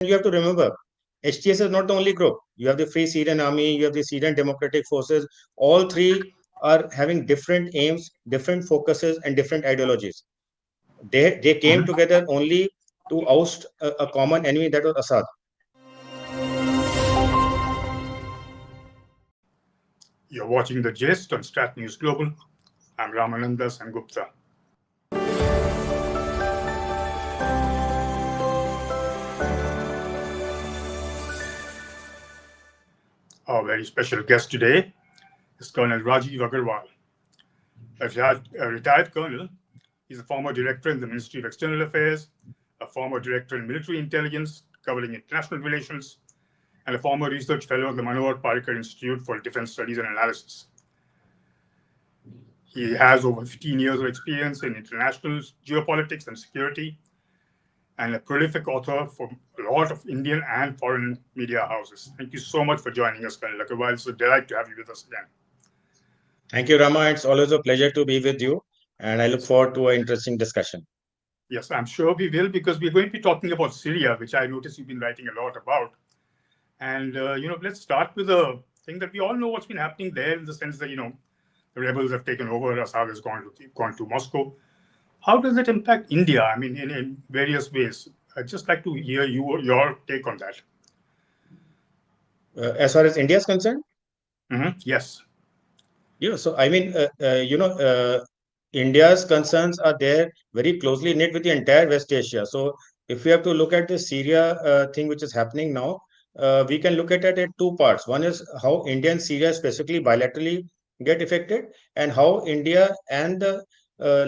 you have to remember, HTS is not the only group. You have the Free Syrian Army, you have the Syrian Democratic Forces. All three are having different aims, different focuses, and different ideologies. They came together only to oust a common enemy, that was Assad. You're watching The Gist on StratNewsGlobal. I'm Ramananda Sengupta. Our very special guest today is Colonel Rajeev Agarwal. A retired colonel, he's a former director in the Ministry of External Affairs, a former director in military intelligence covering international relations, and a former research fellow at the Manohar Parrikar Institute for Defence Studies and Analyses. He has over 15 years of experience in international geopolitics and security, and a prolific author for a lot of Indian and foreign media houses. Thank you so much for joining us, Colonel Agarwal. It's a delight to have you with us again. Thank you, Rama. It's always a pleasure to be with you, and I look forward to an interesting discussion. Yes, I'm sure we will, because we're going to be talking about Syria, which I notice you've been writing a lot about. And, let's start with a thing that we all know what's been happening there, in the sense that, the rebels have taken over, Assad has gone to Moscow. How does it impact India? I mean, in various ways. I'd just like to hear your take on that. As far as India is concerned? Yes. Yeah, so I mean, India's concerns are there very closely knit with the entire West Asia. So if we have to look at the Syria thing which is happening now, we can look at it at two parts. One is how India and Syria specifically bilaterally get affected, and how India and the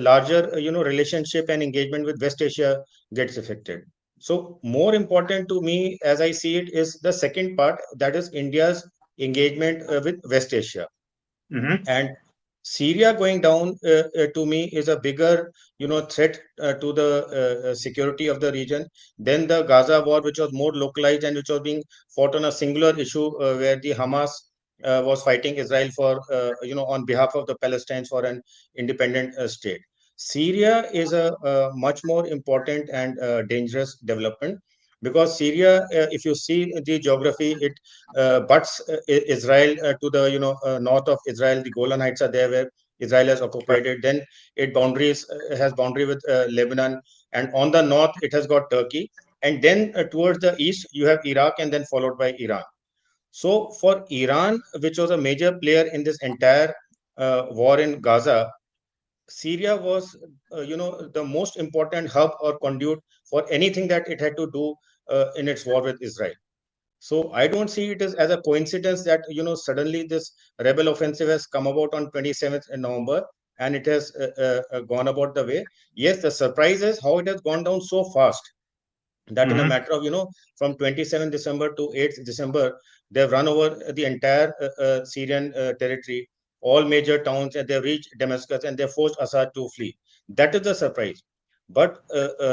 larger relationship and engagement with West Asia gets affected. So more important to me, as I see it, is the second part, that is India's engagement with West Asia. And Syria going down, to me, is a bigger, threat to the security of the region than the Gaza war, which was more localized and which was being fought on a singular issue, where the Hamas was fighting Israel for, on behalf of the Palestinians for an independent state. Syria is a much more important and dangerous development, because Syria, if you see the geography, it butts Israel to the north of Israel. The Golan Heights are there where Israel has occupied it. Then it has boundary with Lebanon, and on the north it has got Turkey, and then towards the east you have Iraq, and then followed by Iran. So for Iran, which was a major player in this entire war in Gaza, Syria was, the most important hub or conduit for anything that it had to do in its war with Israel. So I don't see it as a coincidence that suddenly this rebel offensive has come about on 27th November, and it has gone about the way. Yes, the surprise is how it has gone down so fast, that in a matter of from 27th December to 8th December, they've run over the entire Syrian territory, all major towns, and they've reached Damascus, and they forced Assad to flee. That is the surprise, but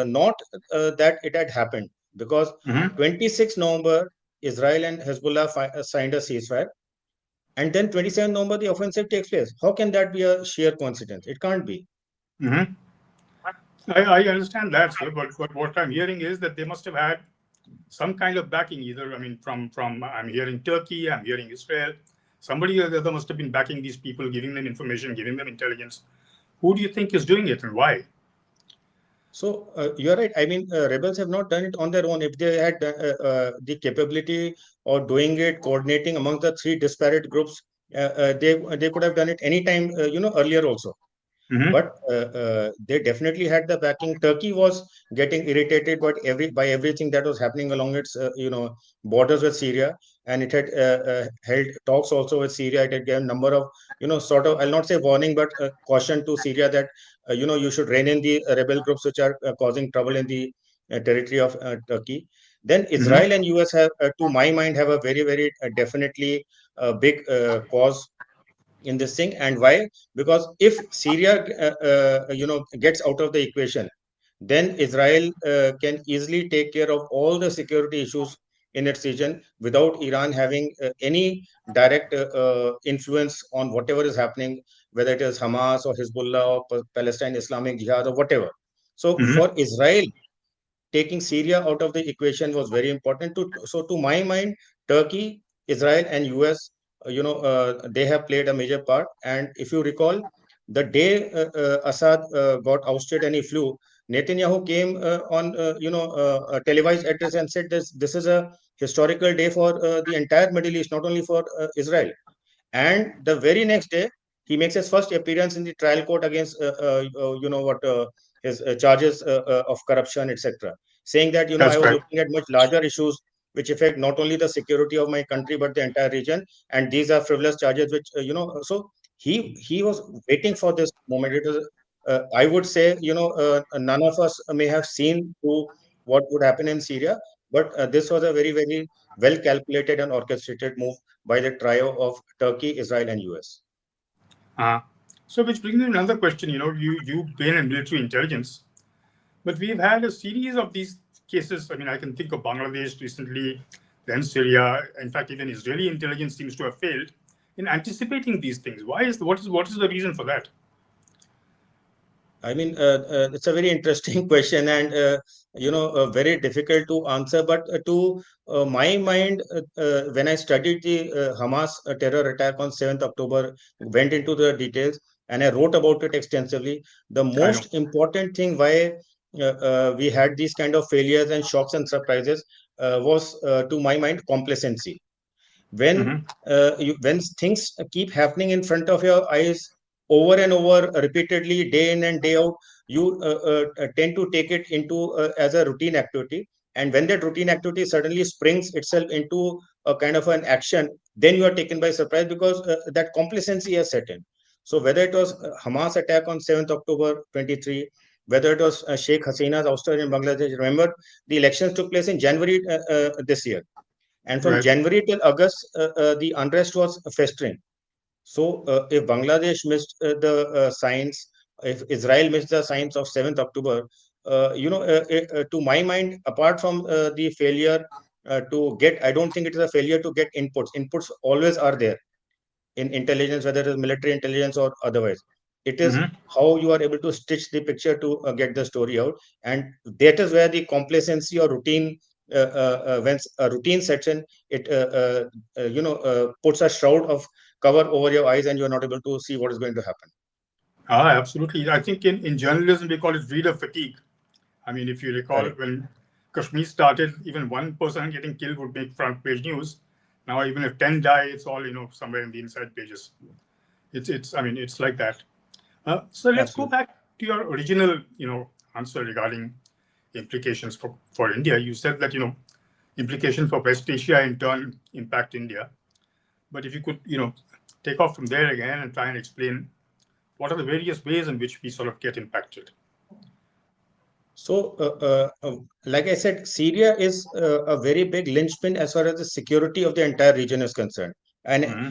not that it had happened, because 26th November, Israel and Hezbollah signed a ceasefire, and then 27th November, the offensive takes place. How can that be a sheer coincidence? It can't be. I understand that, sir, but what I'm hearing is that they must have had some kind of backing, either, from I'm hearing Turkey, I'm hearing Israel. Somebody or the other must have been backing these people, giving them information, giving them intelligence. Who do you think is doing it, and why? So you're right. I mean, rebels have not done it on their own. If they had the capability of doing it, coordinating among the three disparate groups, they could have done it anytime, earlier also. But they definitely had the backing. Turkey was getting irritated by everything that was happening along its borders with Syria, and it had held talks also with Syria. It had given number of sort of, I'll not say warning, but caution to Syria that you should rein in the rebel groups which are causing trouble in the territory of Turkey. Then Israel and US have, to my mind, have a very, very definitely big cause in this thing. And why? Because if Syria gets out of the equation, then Israel can easily take care of all the security issues in its region without Iran having any direct influence on whatever is happening, whether it is Hamas or Hezbollah or Palestine Islamic Jihad or whatever. So for Israel, taking Syria out of the equation was very important. To my mind, Turkey, Israel, and US, they have played a major part. And if you recall, the day Assad got ousted and he flew, Netanyahu came on a televised address and said this is a historical day for the entire Middle East, not only for Israel. And the very next day, he makes his first appearance in the trial court against his charges of corruption, etc., saying that I That's was right. looking at much larger issues which affect not only the security of my country but the entire region, and these are frivolous charges which so he was waiting for this moment. It was I would say none of us may have seen through what would happen in Syria, but this was a very, very well calculated and orchestrated move by the trio of Turkey, Israel, and US. Uh, so, which brings me to another question. You've been in military intelligence, but we've had a series of these cases. I mean, I can think of Bangladesh recently, then Syria. In fact, even Israeli intelligence seems to have failed in anticipating these things. What is the reason for that? I mean, it's a very interesting question and very difficult to answer. But to my mind, when I studied the Hamas terror attack on 7th October, went into the details, and I wrote about it extensively. The I know. most important thing why we had these kind of failures and shocks and surprises was, to my mind, complacency. When Hmm. when things keep happening in front of your eyes over and over repeatedly, day in and day out, you tend to take it into as a routine activity. And when that routine activity suddenly springs itself into a kind of an action, then you are taken by surprise because that complacency has set in. So whether it was Hamas attack on 7th October 23, whether it was Sheikh Hasina's ouster in Bangladesh, remember the elections took place in January this year, and from Right. January till August, the unrest was festering. So, if Bangladesh missed the signs, if Israel missed the signs of 7th October, to my mind, apart from the failure to get, I don't think it is a failure to get inputs. Inputs always are there in intelligence, whether it is military intelligence or otherwise. It is Hmm. how you are able to stitch the picture to get the story out, and that is where the complacency or routine, when a routine sets in, it puts a shroud of cover over your eyes, and you are not able to see what is going to happen. Absolutely. I think in journalism we call it reader fatigue. I mean, if you recall, Correct. when Kashmir started, even one person getting killed would make front page news. Now, even if 10 die, it's all somewhere in the inside pages. It's. I mean, it's like that. So let's go Absolutely. back to your original answer regarding implications for India. You said that implications for West Asia in turn impact India. But if you could take off from there again and try and explain what are the various ways in which we sort of get impacted. So, like I said, Syria is a very big linchpin as far as the security of the entire region is concerned. And Hmm.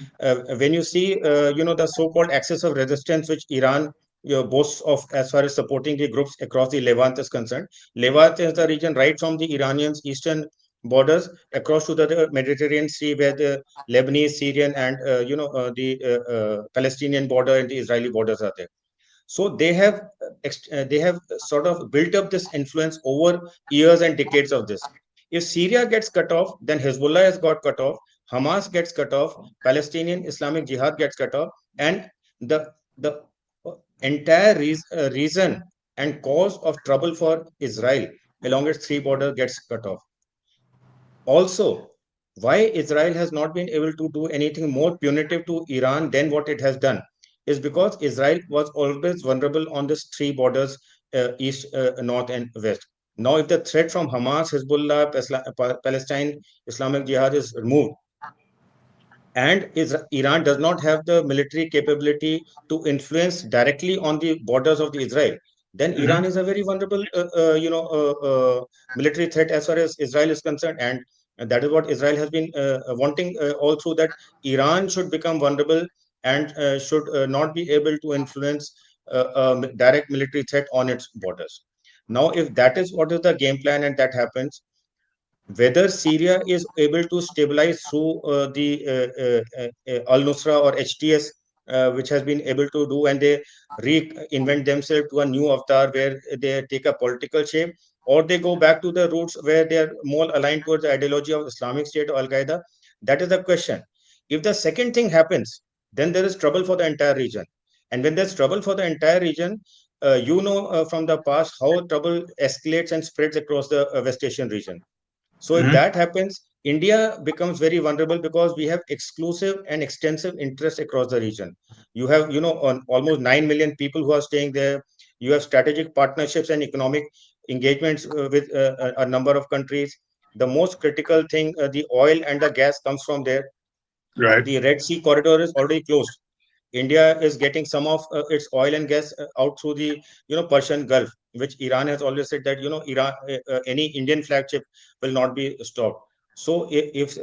when you see, the so-called axis of resistance which Iran boasts of as far as supporting the groups across the Levant is concerned, Levant is the region right from the Iranians' eastern borders across to the Mediterranean Sea, where the Lebanese, Syrian, and the Palestinian border and the Israeli borders are there. So they have sort of built up this influence over years and decades of this. If Syria gets cut off, then Hezbollah has got cut off, Hamas gets cut off, Palestinian Islamic Jihad gets cut off, and the entire reason and cause of trouble for Israel along its three borders gets cut off. Also, why Israel has not been able to do anything more punitive to Iran than what it has done is because Israel was always vulnerable on these three borders, east, north, and west. Now, if the threat from Hamas, Hezbollah, Palestine, Islamic Jihad is removed, and Iran does not have the military capability to influence directly on the borders of the Israel, then Iran Hmm. is a very vulnerable, military threat as far as Israel is concerned, and that is what Israel has been wanting all through, that Iran should become vulnerable and should not be able to influence direct military threat on its borders. Now, if that is what is the game plan and that happens, whether Syria is able to stabilize through the Al Nusra or HTS, which has been able to do, and they reinvent themselves to a new avatar where they take a political shape, or they go back to the roots where they are more aligned towards the ideology of Islamic State or Al Qaeda? That is the question. If the second thing happens, then there is trouble for the entire region. And when there's trouble for the entire region, from the past how trouble escalates and spreads across the West Asian region. So if Mhm. that happens, India becomes very vulnerable because we have exclusive and extensive interests across the region. You have, almost 9 million people who are staying there. You have strategic partnerships and economic engagements with a number of countries. The most critical thing, the oil and the gas comes from there. Right. The Red Sea corridor is already closed. India is getting some of its oil and gas out through the Persian Gulf, which Iran has always said that Iran any Indian flagship will not be stopped. So if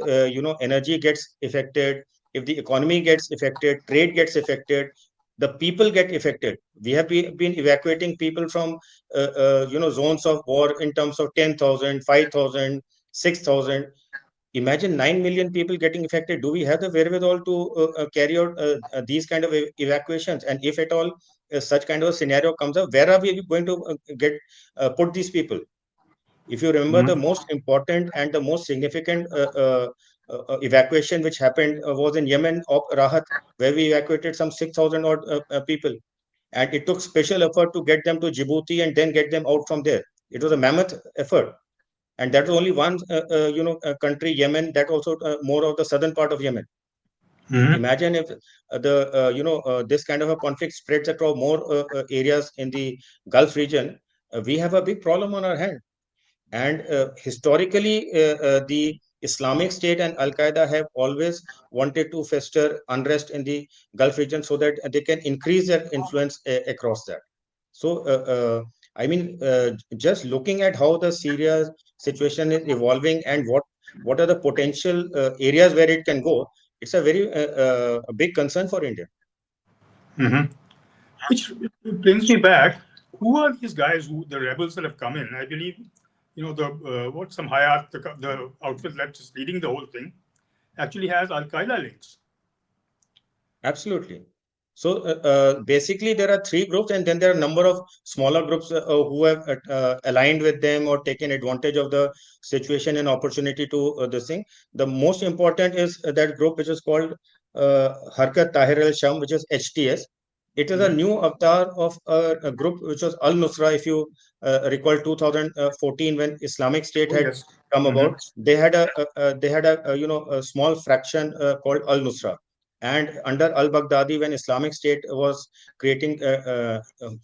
energy gets affected, if the economy gets affected, trade gets affected, the people get affected. We have been evacuating people from zones of war in terms of 10,000, 5,000, 6,000. Imagine 9 million people getting affected. Do we have the wherewithal to carry out these kind of evacuations? And if at all such kind of a scenario comes up, where are we going to get put these people? If you remember, the Mhm. most important and the most significant evacuation which happened was in Yemen of Rahat, where we evacuated some 6,000 odd people. And it took special effort to get them to Djibouti and then get them out from there. It was a mammoth effort, and that was only one country, Yemen, that also more of the southern part of Yemen. Mhm. Imagine if the this kind of a conflict spreads across more areas in the Gulf region. We have a big problem on our hand. And historically, the Islamic State and Al Qaeda have always wanted to fester unrest in the Gulf region so that they can increase their influence across that. So, just looking at how the Syria situation is evolving and what are the potential areas where it can go, it's a very a big concern for India. Mhm. Which brings me back. Who are these guys? Who the rebels that have come in? I believe, the what some Hayat, the outfit that's leading the whole thing, actually has Al Qaeda links. Absolutely. So basically, there are three groups, and then there are a number of smaller groups who have aligned with them or taken advantage of the situation and opportunity to this thing. The most important is that group which is called Harkat Tahrir al-Sham, which is HTS. It is a Mhm. new avatar of a group which was Al Nusra. If you recall, 2014 when Islamic State Oh had yes. come Hmm. about, they had a small fraction called Al Nusra. And under al-Baghdadi, when Islamic State was creating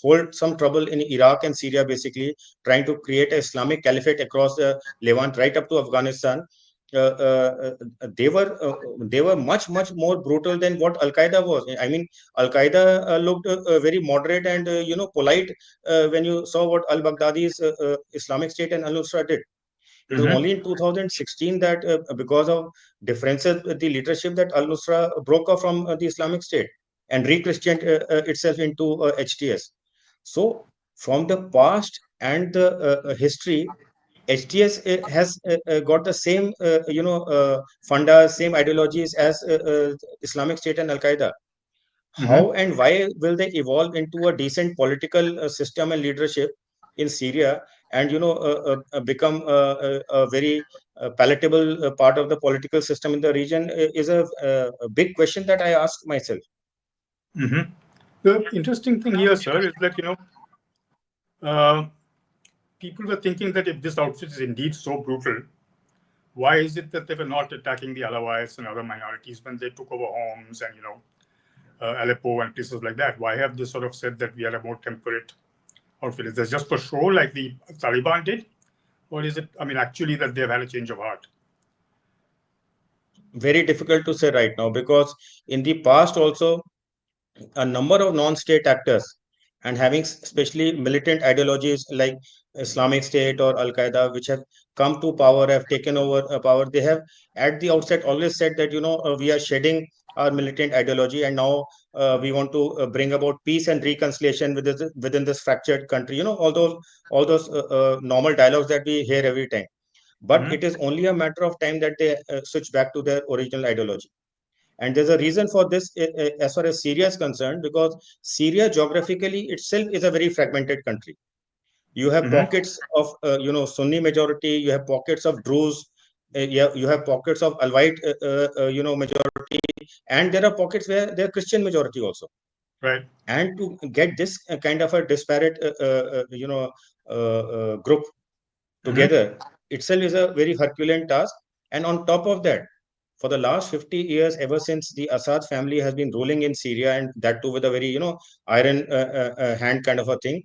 hold some trouble in Iraq and Syria, basically trying to create a Islamic caliphate across the Levant right up to Afghanistan, they were much more brutal than what Al Qaeda was. I mean, Al Qaeda looked very moderate and polite when you saw what al-Baghdadi's Islamic State and al-Nusra did. It was Hmm. only in 2016 that, because of differences with the leadership, that Al Nusra broke off from the Islamic State and re-Christianed itself into HTS. So, from the past and the history, HTS has got the same, funda, same ideologies as Islamic State and Al Qaeda. Hmm. How and why will they evolve into a decent political system and leadership in Syria, and become a very palatable part of the political system in the region, is a big question that I ask myself. Hmm. The interesting thing here, sir, is that uh, people were thinking that if this outfit is indeed so brutal, why is it that they were not attacking the Alawites and other minorities when they took over homes and Aleppo and places like that? Why have they sort of said that we are a more temperate outfit? Is this just for show, like the Taliban did, or is it? I mean, actually, that they've had a change of heart? Very difficult to say right now, because in the past also a number of non-state actors and having especially militant ideologies like Islamic State or Al Qaeda, which have come to power, have taken over power. They have at the outset always said that we are shedding our militant ideology, and now we want to bring about peace and reconciliation within this fractured country. All those normal dialogues that we hear every time. But Hmm. it is only a matter of time that they switch back to their original ideology. And there's a reason for this as far as Syria is concerned, because Syria geographically itself is a very fragmented country. You have Mm-hmm. pockets of Sunni majority. You have pockets of Druze. You have pockets of Alawite majority, and there are pockets where there are Christian majority also. Right. And to get this kind of a disparate group Mm-hmm. together itself is a very Herculean task. And on top of that, for the last 50 years, ever since the Assad family has been ruling in Syria, and that too with a very iron hand kind of a thing,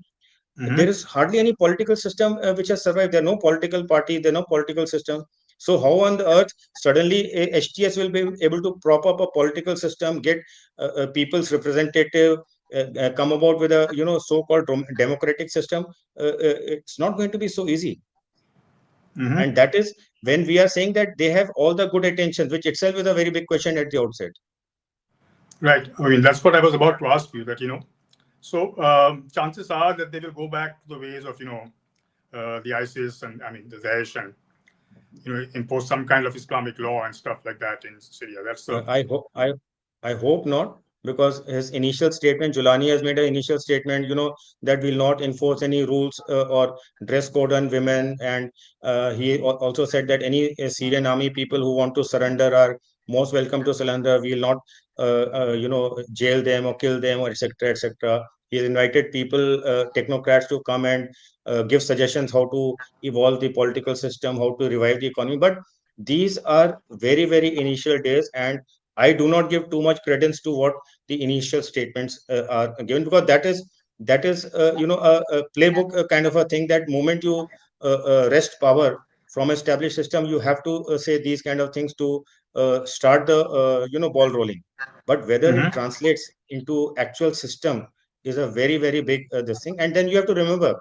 there Mm-hmm. is hardly any political system which has survived. There are no political party, there are no political system. So how on the earth suddenly HTS will be able to prop up a political system, get people's representative, come about with a so-called democratic system? It's not going to be so easy. Mm-hmm. And that is when we are saying that they have all the good intentions, which itself is a very big question at the outset. Right. I mean, that's what I was about to ask you. That so chances are that they will go back to the ways of the ISIS and I mean the Daesh and impose some kind of Islamic law and stuff like that in Syria. That's the. I hope not, because his initial statement, Julani has made an initial statement, that will not enforce any rules or dress code on women, and he also said that any Syrian army people who want to surrender are most welcome to surrender. We will not, jail them or kill them or etc. etc. He has invited people, technocrats, to come and give suggestions how to evolve the political system, how to revive the economy. But these are very, very initial days, and I do not give too much credence to what the initial statements are given, because that is a playbook kind of a thing. That moment you wrest power from established system, you have to say these kind of things to start the ball rolling. But whether it Mm-hmm. translates into actual system is a very, very big this thing. And then you have to remember,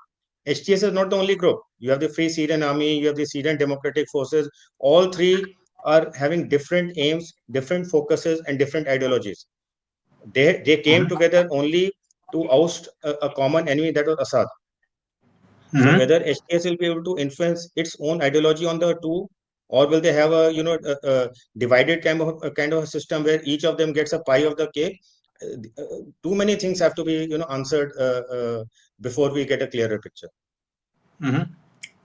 HTS is not the only group. You have the Free Syrian Army, you have the Syrian Democratic Forces. All three are having different aims, different focuses, and different ideologies. They came Mm-hmm. together only to oust a common enemy, that was Assad. So Mm-hmm. whether HTS will be able to influence its own ideology on the two, or will they have a divided kind of a system where each of them gets a pie of the cake? Too many things have to be answered before we get a clearer picture. Mm-hmm.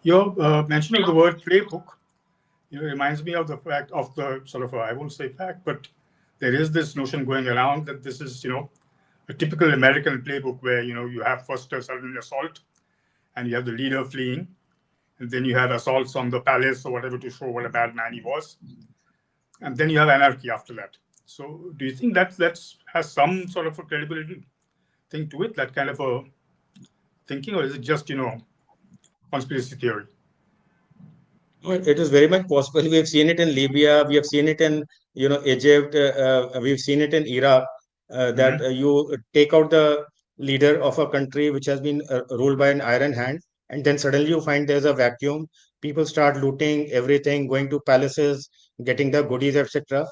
Your mention of the word playbook, reminds me of the fact of the sort of I won't say fact, but there is this notion going around that this is a typical American playbook where you have first a sudden assault and you have the leader fleeing, and then you have assaults on the palace or whatever to show what a bad man he was, and then you have anarchy after that. So, do you think that's has some sort of a credibility thing to it, that kind of a thinking, or is it just conspiracy theory? Well, it is very much possible. We have seen it in Libya. We have seen it in Egypt. We've seen it in Iraq. That Mm-hmm. you take out the leader of a country which has been ruled by an iron hand, and then suddenly you find there's a vacuum. People start looting everything, going to palaces, getting the goodies, etc.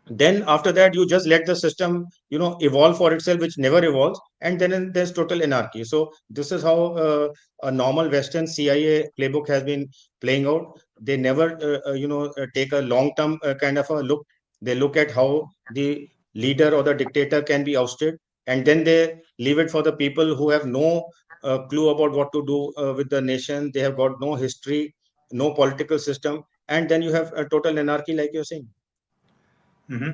Then after that you just let the system evolve for itself, which never evolves, and then there's total anarchy. So this is how a normal Western CIA playbook has been playing out. They never take a long term kind of a look. They look at how the leader or the dictator can be ousted, and then they leave it for the people who have no clue about what to do with the nation. They have got no history, no political system, and then you have a total anarchy, like you're saying. Mm-hmm.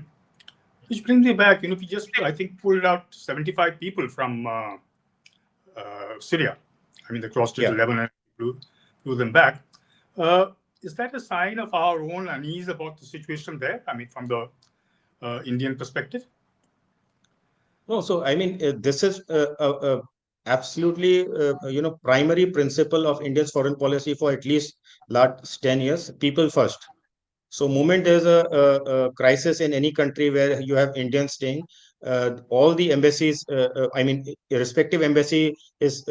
Which brings me back. We just I think pulled out 75 people from Syria. I mean, they crossed into Yeah. Lebanon, blew them back. Uh, is that a sign of our own unease about the situation there? I mean, from the Indian perspective. No, so I mean, this is absolutely primary principle of India's foreign policy for at least last 10 years. People first. So, moment there's a crisis in any country where you have Indians staying, all the embassies, I mean, respective embassy is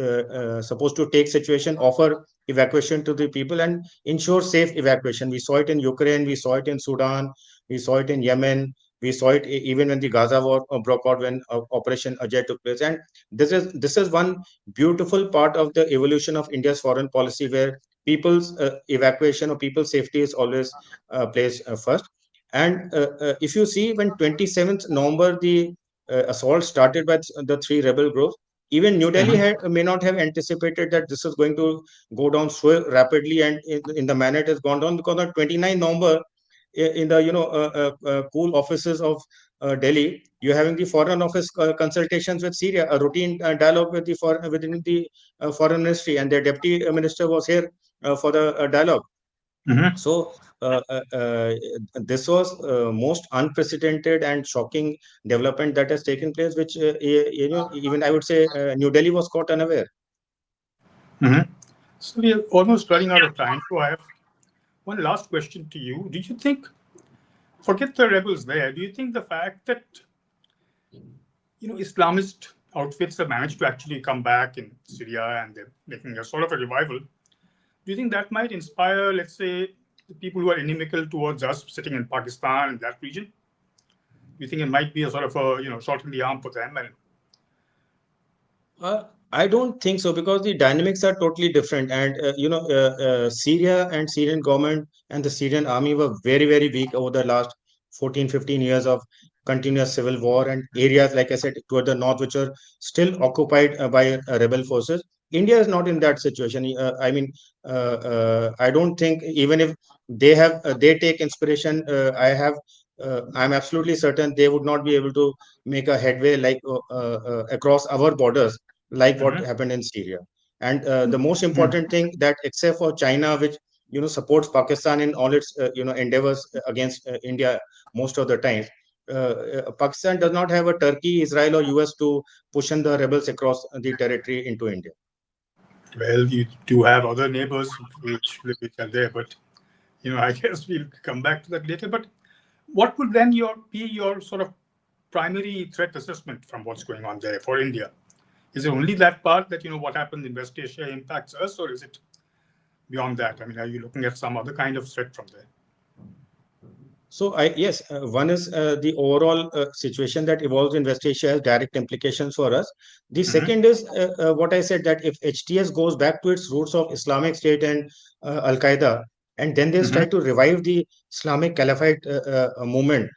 supposed to take situation, offer evacuation to the people, and ensure safe evacuation. We saw it in Ukraine, we saw it in Sudan, we saw it in Yemen, we saw it even when the Gaza war broke out, when Operation Ajay took place. And this is one beautiful part of the evolution of India's foreign policy, where people's evacuation or people's safety is always placed first. And if you see, when 27th November the assault started by the three rebel groups, Even New Delhi Mhm. may not have anticipated that this is going to go down so rapidly and in the manner it has gone down, because on 29 November, in the cool offices of Delhi, you're having the Foreign Office consultations with Syria, a routine dialogue with the within the Foreign Ministry, and their Deputy Minister was here for the dialogue. Mhm. So this was most unprecedented and shocking development that has taken place, which even I would say New Delhi was caught unaware. Mhm. So we are almost running out of time. So I have one last question to you. Do you think, forget the rebels there, do you think the fact that Islamist outfits have managed to actually come back in Syria and they're making a sort of a revival, do you think that might inspire, let's say, the people who are inimical towards us sitting in Pakistan and that region? Do you think it might be a sort of a shot in the arm for them? And Uh, I don't think so, because the dynamics are totally different, and Syria and Syrian government and the Syrian army were very weak over the last 14, 15 years of continuous civil war, and areas like I said toward the north which are still occupied by rebel forces. India is not in that situation. I don't think, even if they take inspiration, I'm absolutely certain they would not be able to make a headway like across our borders like what Mhm. happened in Syria. And the most Mhm. important thing, that except for China, which supports Pakistan in all its endeavors against India most of the time, Pakistan does not have a Turkey, Israel, or US to push in the rebels across the territory into India. Well, you do have other neighbors which are there, but I guess we'll come back to that later. But what would then be your sort of primary threat assessment from what's going on there for India? Is it only that part that what happened in West Asia impacts us, or is it beyond that? I mean, are you looking at some other kind of threat from there? So yes, one is the overall situation that evolves in West Asia has direct implications for us. The Hmm. second is what I said, that if HTS goes back to its roots of Islamic State and Al Qaeda, and then they Hmm. try to revive the Islamic Caliphate movement,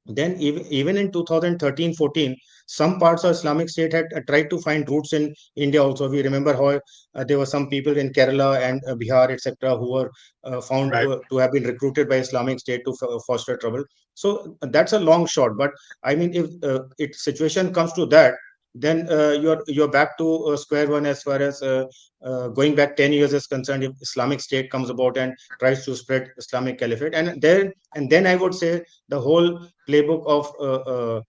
then even in 2013-14, some parts of Islamic State had tried to find roots in India also. We remember how there were some people in Kerala and Bihar, etc., who were found Right. to have been recruited by Islamic State to foster trouble. So that's a long shot. But I mean, if it situation comes to that, then you're back to square one as far as going back 10 years is concerned. If Islamic State comes about and tries to spread Islamic Caliphate, and then I would say the whole playbook of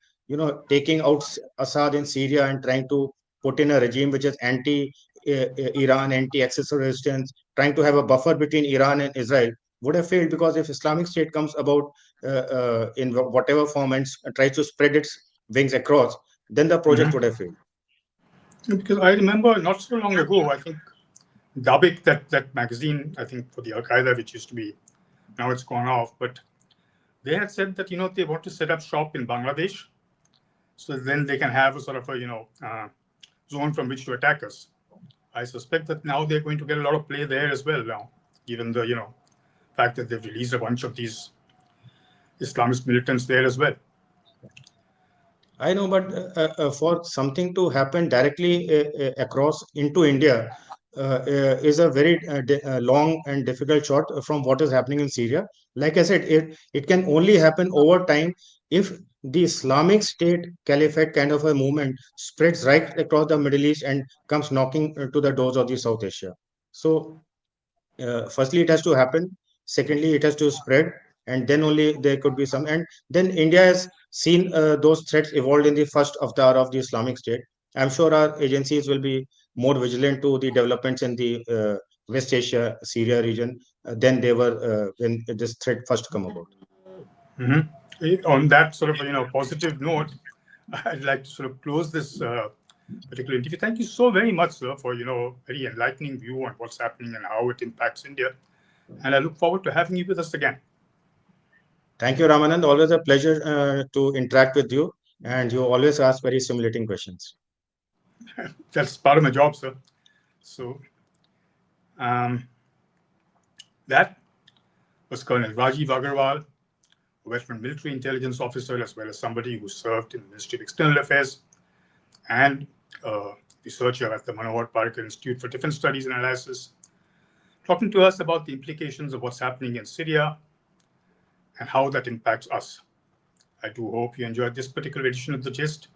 taking out Assad in Syria and trying to put in a regime which is anti Iran, anti accessory resistance, trying to have a buffer between Iran and Israel, would have failed, because if Islamic State comes about in whatever form and tries to spread its wings across, then the project would Hmm. have failed. Because I remember not so long ago, I think Dabik, that magazine, I think for the Al Qaeda, which used to be, now it's gone off, but they had said that they want to set up shop in Bangladesh, so then they can have a sort of a zone from which to attack us. I suspect that now they're going to get a lot of play there as well now, given the fact that they've released a bunch of these Islamist militants there as well. I know, but for something to happen directly across into India is a very long and difficult shot from what is happening in Syria. Like I said, it can only happen over time if the Islamic State Caliphate kind of a movement spreads right across the Middle East and comes knocking to the doors of the South Asia. So firstly it has to happen, secondly it has to spread, and then only there could be some. And then India has seen those threats evolved in the first avatar of the Islamic State. I'm sure our agencies will be more vigilant to the developments in the West Asia Syria region than they were when this threat first come about. Mhm. On that sort of positive note, I'd like to sort of close this particular interview. Thank you so very much, sir, for very enlightening view on what's happening and how it impacts India. And I look forward to having you with us again. Thank you, Ramanand. Always a pleasure to interact with you, and you always ask very stimulating questions. That's part of my job, sir. So um, that was Colonel Rajeev Agarwal, a veteran military intelligence officer, as well as somebody who served in the Ministry of External Affairs and researcher at the Manohar Parrikar Institute for Defence Studies and Analyses, talking to us about the implications of what's happening in Syria and how that impacts us. I do hope you enjoyed this particular edition of The Gist.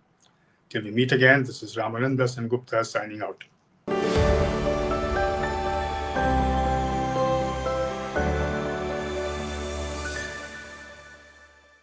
Till we meet again, this is Ramananda Sengupta signing out.